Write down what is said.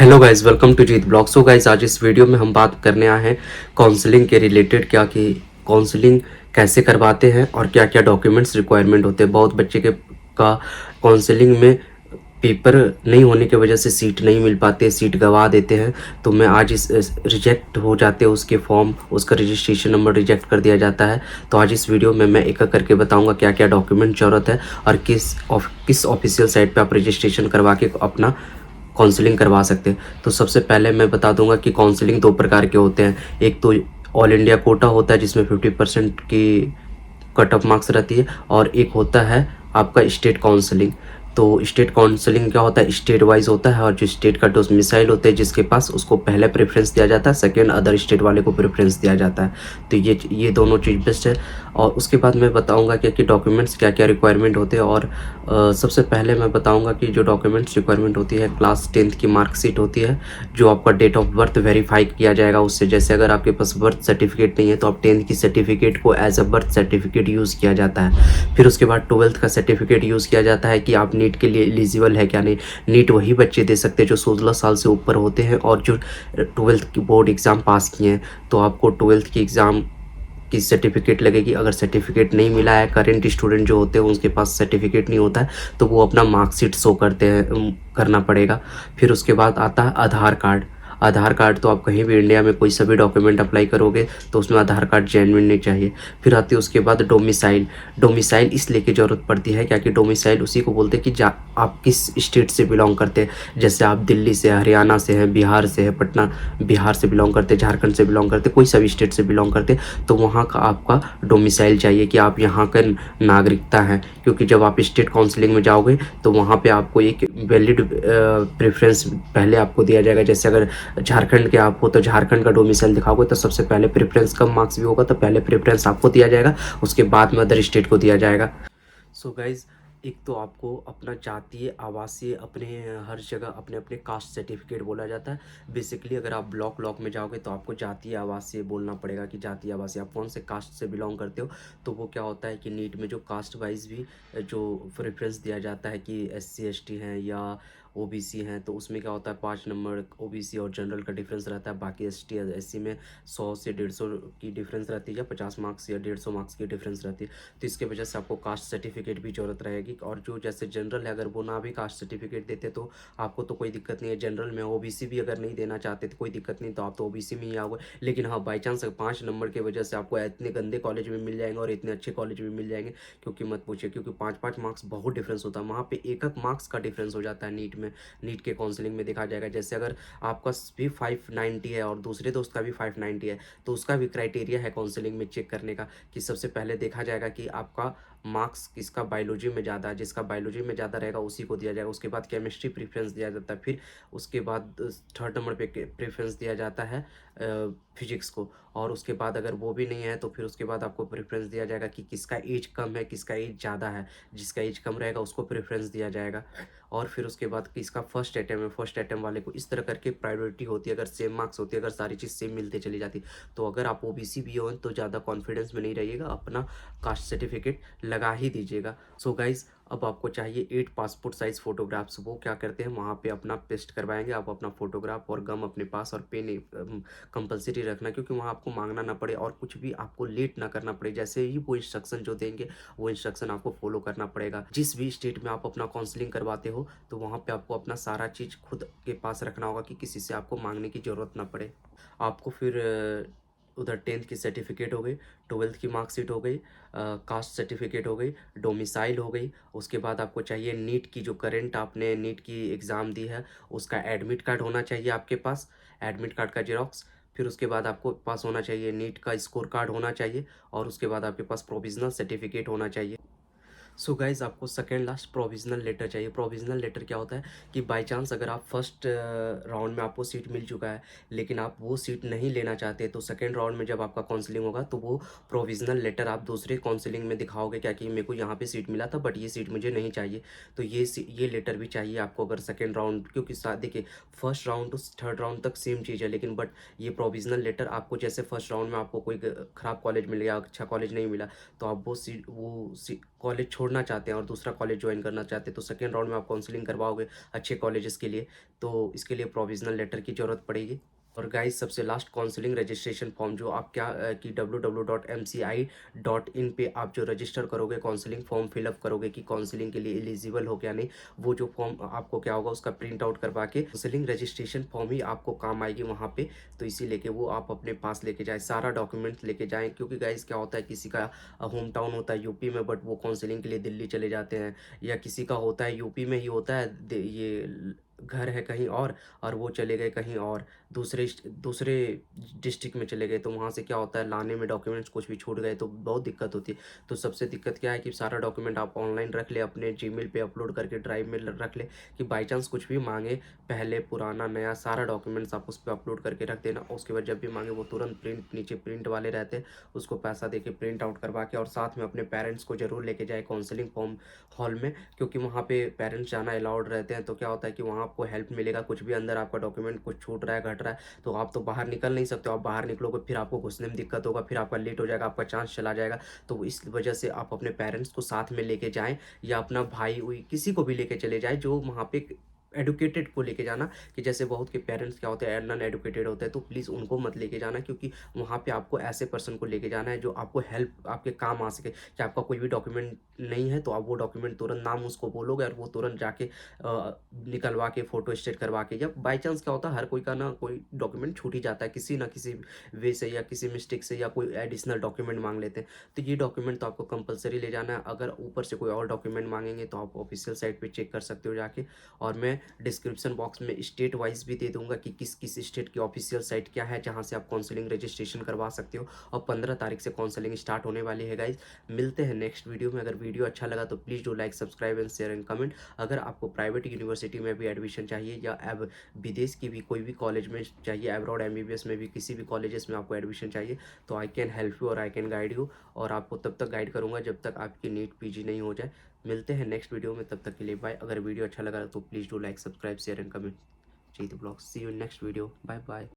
Hello guys, welcome to Jeet blog. So guys, आज इस video में हम बात करने आए हैं काउंसलिंग के रिलेटेड, क्या कि काउंसलिंग कैसे करवाते हैं और क्या क्या डॉक्यूमेंट्स रिक्वायरमेंट होते हैं। बहुत बच्चे के का काउंसलिंग में पेपर नहीं होने की वजह से सीट नहीं मिल पाती है, सीट गंवा देते हैं। तो मैं आज इस रिजेक्ट हो जाते हैं उसके फॉर्म, उसका रजिस्ट्रेशन नंबर रिजेक्ट कर दिया जाता है। तो आज इस वीडियो में मैं एक एक करके बताऊंगा क्या क्या डॉक्यूमेंट ज़रूरत है और किस ऑफिशियल साइट पे आप रजिस्ट्रेशन करवा के अपना काउंसलिंग करवा सकते हैं। तो सबसे पहले मैं बता दूंगा कि काउंसलिंग दो प्रकार के होते हैं। एक तो ऑल इंडिया कोटा होता है जिसमें 50% की कट ऑफ मार्क्स रहती है, और एक होता है आपका स्टेट काउंसलिंग। तो स्टेट काउंसलिंग क्या होता है, स्टेट वाइज होता है, और जो स्टेट का डोमिसाइल होते हैं जिसके पास, उसको पहले प्रेफरेंस दिया जाता है, सेकंड अदर स्टेट वाले को प्रेफरेंस दिया जाता है। तो ये दोनों चीज़ बेस्ट है। और उसके बाद मैं बताऊंगा कि डॉक्यूमेंट्स क्या क्या रिक्वायरमेंट होते हैं। और सबसे पहले मैं बताऊंगा कि जो डॉक्यूमेंट्स रिक्वायरमेंट होती है, क्लास 10th की मार्कशीट होती है, जो आपका डेट ऑफ बर्थ वेरीफाई किया जाएगा उससे। जैसे अगर आपके पास बर्थ सर्टिफिकेट नहीं है तो आप 10th की सर्टिफिकेट को as a birth certificate use किया जाता है। फिर उसके बाद 12th का सर्टिफिकेट यूज़ किया जाता है कि आप नीट के लिए एलिजिबल है क्या नहीं। नीट वही बच्चे दे सकते हैं जो 16 साल से ऊपर होते हैं और जो 12th की बोर्ड एग्ज़ाम पास किए हैं। तो आपको 12th की एग्ज़ाम की सर्टिफिकेट लगेगी। अगर सर्टिफिकेट नहीं मिला है, करेंट स्टूडेंट जो होते हैं उसके पास सर्टिफिकेट नहीं होता है, तो वो अपना मार्कशीट शो करते हैं, करना पड़ेगा। फिर उसके बाद आता है आधार कार्ड। आधार कार्ड तो आप कहीं भी इंडिया में कोई सभी डॉक्यूमेंट अप्लाई करोगे तो उसमें आधार कार्ड जेन्युइन नहीं चाहिए। फिर आती है उसके बाद डोमिसाइल। डोमिसाइल इसलिए की ज़रूरत पड़ती है क्या कि डोमिसाइल उसी को बोलते हैं कि आप किस स्टेट से बिलोंग करते हैं। जैसे आप दिल्ली से, हरियाणा से हैं, बिहार से है, पटना बिहार से बिलोंग करते, झारखंड से बिलोंग करते, कोई सभी स्टेट से बिलोंग करते, तो वहाँ का आपका डोमिसाइल चाहिए कि आप यहाँ का नागरिकता हैं। क्योंकि जब आप स्टेट काउंसलिंग में जाओगे तो वहाँ पे आपको एक वैलिड प्रेफरेंस पहले आपको दिया जाएगा। जैसे अगर झारखंड के आप हो तो झारखंड का डोमिसाइल दिखाओगे तो सबसे पहले प्रेफरेंस, कम मार्क्स भी होगा तो पहले प्रेफरेंस आपको दिया जाएगा, उसके बाद में अदर स्टेट को दिया जाएगा। सो गाइज, एक तो आपको अपना जातीय आवासीय अपने हर जगह अपने अपने कास्ट सर्टिफिकेट बोला जाता है। बेसिकली अगर आप ब्लॉक में जाओगे तो आपको जातीय आवासीय बोलना पड़ेगा कि जातीय आवासीय आप कौन से कास्ट से बिलोंग करते हो। तो वो क्या होता है कि नीट में जो कास्ट वाइज भी जो प्रेफरेंस दिया जाता है कि SC ST हैं या OBC हैं, तो उसमें क्या होता है 5 नंबर OBC और जनरल का डिफरेंस रहता है। बाकी ST SC में 100 से 150 की डिफरेंस रहती है, या 50 मार्क्स या 150 मार्क्स की डिफरेंस रहती है। तो इसके वजह से आपको कास्ट सर्टिफिकेट भी ज़रूरत रहेगी। और जो जैसे जनरल है, अगर वो ना भी कास्ट सर्टिफिकेट देते तो आपको तो कोई दिक्कत नहीं है। जनरल में OBC भी अगर नहीं देना चाहते तो कोई दिक्कत नहीं, तो आप तो OBC में ही आओगे। लेकिन हाँ, बाई चांस 5 नंबर की वजह से आपको इतने गंदे कॉलेज में मिल जाएंगे और इतने अच्छे कॉलेज में मिल जाएंगे, क्योंकि मत पूछिए, क्योंकि 5-5 मार्क्स बहुत डिफरेंस होता है। वहाँ पे एक मार्क्स का डिफरेंस हो जाता है नीट में। नीट के काउंसलिंग में देखा जाएगा, जैसे अगर आपका भी 590 है और दूसरे दोस्त का भी 590 है, तो उसका भी क्राइटेरिया है काउंसलिंग में चेक करने का कि सबसे पहले देखा जाएगा कि आपका मार्क्स किसका बायोलॉजी में ज़्यादा है। जिसका बायोलॉजी में ज़्यादा रहेगा उसी को दिया जाएगा। उसके बाद केमिस्ट्री प्रेफरेंस दिया जाता है। फिर उसके बाद थर्ड नंबर पे प्रेफरेंस दिया जाता है फिजिक्स को। और उसके बाद अगर वो भी नहीं है तो फिर उसके बाद आपको प्रेफरेंस दिया जाएगा कि किसका एज कम है, किसका एज ज़्यादा है। जिसका एज कम रहेगा उसको प्रेफरेंस दिया जाएगा। और फिर उसके बाद किसका फर्स्ट अटैम्प्ट है, फर्स्ट अटैम्प्ट वाले को। इस तरह करके प्रायोरिटी होती है। अगर सेम मार्क्स होती है, अगर सारी चीज़ सेम मिलते चली जाती, तो अगर आप OBC भी हो तो ज़्यादा कॉन्फिडेंस में नहीं रहिएगा, अपना कास्ट सर्टिफिकेट लगा ही दीजिएगा। सो गाइज, अब आपको चाहिए 8 पासपोर्ट साइज फोटोग्राफ्स। वो क्या करते हैं, वहाँ पे अपना पेस्ट करवाएंगे। आप अपना फोटोग्राफ और गम अपने पास और पेन कंपलसरी रखना, क्योंकि वहाँ आपको मांगना ना पड़े और कुछ भी आपको लेट ना करना पड़े। जैसे ही वो इंस्ट्रक्शन जो देंगे वो इंस्ट्रक्शन आपको फॉलो करना पड़ेगा। जिस भी स्टेट में आप अपना काउंसलिंग करवाते हो तो वहाँ पे आपको अपना सारा चीज़ खुद के पास रखना होगा कि किसी से आपको मांगने की ज़रूरत ना पड़े। आपको फिर उधर 10th की सर्टिफिकेट हो गई, 12th की मार्कशीट हो गई, कास्ट सर्टिफिकेट हो गई, डोमिसाइल हो गई। उसके बाद आपको चाहिए नीट की, जो करंट आपने नीट की एग्ज़ाम दी है उसका एडमिट कार्ड होना चाहिए आपके पास, एडमिट कार्ड का जेरोक्स। फिर उसके बाद आपको पास होना चाहिए नीट का स्कोर कार्ड होना चाहिए, और उसके बाद आपके पास प्रोविजनल सर्टिफिकेट होना चाहिए। सो गाइज, आपको सेकेंड लास्ट प्रोविजनल लेटर चाहिए। प्रोविजनल लेटर क्या होता है कि बाय चांस अगर आप फर्स्ट राउंड में आपको सीट मिल चुका है लेकिन आप वो सीट नहीं लेना चाहते, तो सेकेंड राउंड में जब आपका काउंसलिंग होगा तो वो प्रोविजनल लेटर आप दूसरे काउंसलिंग में दिखाओगे क्या कि मेरे को यहाँ पे सीट मिला था बट ये सीट मुझे नहीं चाहिए। तो ये लेटर भी चाहिए आपको अगर सेकेंड राउंड, क्योंकि देखिए first round to third round तक सेम चीज़ है, लेकिन बट ये प्रोविजनल लेटर आपको, जैसे फर्स्ट राउंड में आपको कोई ख़राब कॉलेज मिल गया, अच्छा कॉलेज नहीं मिला, तो आप वो कॉलेज छोड़ना चाहते हैं और दूसरा कॉलेज ज्वाइन करना चाहते हैं, तो सेकेंड राउंड में आप काउंसलिंग करवाओगे अच्छे कॉलेजेस के लिए, तो इसके लिए प्रोविज़नल लेटर की ज़रूरत पड़ेगी। और गाइस सबसे लास्ट काउंसलिंग रजिस्ट्रेशन फॉर्म जो आप क्या कि www.mci.in पे आप जो रजिस्टर करोगे, काउंसलिंग फॉर्म फिलअप करोगे कि काउंसलिंग के लिए एलिजिबल हो क्या नहीं, वो जो फॉर्म आपको क्या होगा उसका प्रिंट आउट करवा के काउंसलिंग रजिस्ट्रेशन फॉर्म ही आपको काम आएगी वहाँ पे। तो इसी लेके वो आप अपने पास लेके जाएँ, सारा डॉक्यूमेंट्स लेके जाएँ, क्योंकि गाइस क्या होता है किसी का होम टाउन होता है यूपी में, बट वो काउंसलिंग के लिए दिल्ली चले जाते हैं, या किसी का होता है यूपी में ही होता है, ये घर है कहीं और वो चले गए कहीं और, दूसरे डिस्ट्रिक्ट में चले गए, तो वहाँ से क्या होता है लाने में डॉक्यूमेंट्स कुछ भी छूट गए तो बहुत दिक्कत होती है। तो सबसे दिक्कत क्या है कि सारा डॉक्यूमेंट आप ऑनलाइन रख ले, अपने जीमेल पे अपलोड करके ड्राइव में रख ले, कि बाई चांस कुछ भी मांगे, पहले पुराना नया सारा डॉक्यूमेंट्स आप उस पर अपलोड करके रख देना। उसके बाद जब भी मांगे वो तुरंत प्रिंट, नीचे प्रिंट वाले रहते हैं, उसको पैसा दे के प्रिंट आउट करवा के, और साथ में अपने पेरेंट्स को जरूर लेके जाए काउंसलिंग फॉर्म हॉल में, क्योंकि वहाँ पे पेरेंट्स जाना अलाउड रहते हैं। तो क्या होता है कि वहाँ आपको हेल्प मिलेगा, कुछ भी अंदर आपका डॉक्यूमेंट कुछ छूट रहा है, घट रहा है, तो आप तो बाहर निकल नहीं सकते हो, आप बाहर निकलोगे फिर आपको घुसने में दिक्कत होगा, फिर आपका लेट हो जाएगा, आपका चांस चला जाएगा। तो इस वजह से आप अपने पेरेंट्स को साथ में लेके जाएं, या अपना भाई हुई किसी को भी लेके चले जाएं जो वहाँ पे एडुकेटेड को लेके जाना, कि जैसे बहुत के पेरेंट्स क्या होते हैं नॉन एडुकेटेड होते हैं, तो प्लीज़ उनको मत लेके जाना, क्योंकि वहाँ पे आपको ऐसे पर्सन को लेके जाना है जो आपको हेल्प आपके काम आ सके, कि आपका कोई भी डॉक्यूमेंट नहीं है तो आप वो डॉक्यूमेंट तुरंत नाम उसको बोलोगे और वो तुरंत जाके निकलवा के फ़ोटो स्टेट करवा के, या बाई चांस क्या होता है हर कोई का ना कोई डॉक्यूमेंट छूट ही जाता है किसी ना किसी वे से, या किसी मिस्टेक से, या कोई एडिशनल डॉक्यूमेंट मांग लेते हैं। तो ये डॉक्यूमेंट तो आपको कंपलसरी ले जाना है। अगर ऊपर से कोई और डॉक्यूमेंट मांगेंगे तो आप ऑफिशियल साइट पे चेक कर सकते हो जाके, और मैं डिस्क्रिप्शन बॉक्स में स्टेट वाइज भी दे दूंगा कि किस किस स्टेट की ऑफिशियल साइट क्या है जहाँ से आप काउंसलिंग रजिस्ट्रेशन करवा सकते हो। और 15 तारीख से काउंसलिंग स्टार्ट होने वाली है गाइज। मिलते हैं नेक्स्ट वीडियो में। अगर वीडियो अच्छा लगा तो please do like, subscribe and share and comment. अगर आपको प्राइवेट यूनिवर्सिटी में भी एडमिशन चाहिए, या अब विदेश की भी कोई भी कॉलेज में चाहिए, अब्रॉड एमबीबीएस में भी किसी भी कॉलेजेस में आपको एडमिशन चाहिए, तो आई कैन हेल्प यू और आई कैन गाइड यू, और आपको तब तक गाइड करूँगा जब तक आपकी नीट पीजी नहीं हो जाए। मिलते हैं नेक्स्ट वीडियो में, तब तक के लिए बाय। अगर वीडियो अच्छा लगा तो please do like, subscribe share and comment. Jeet blog, see you next video, bye bye.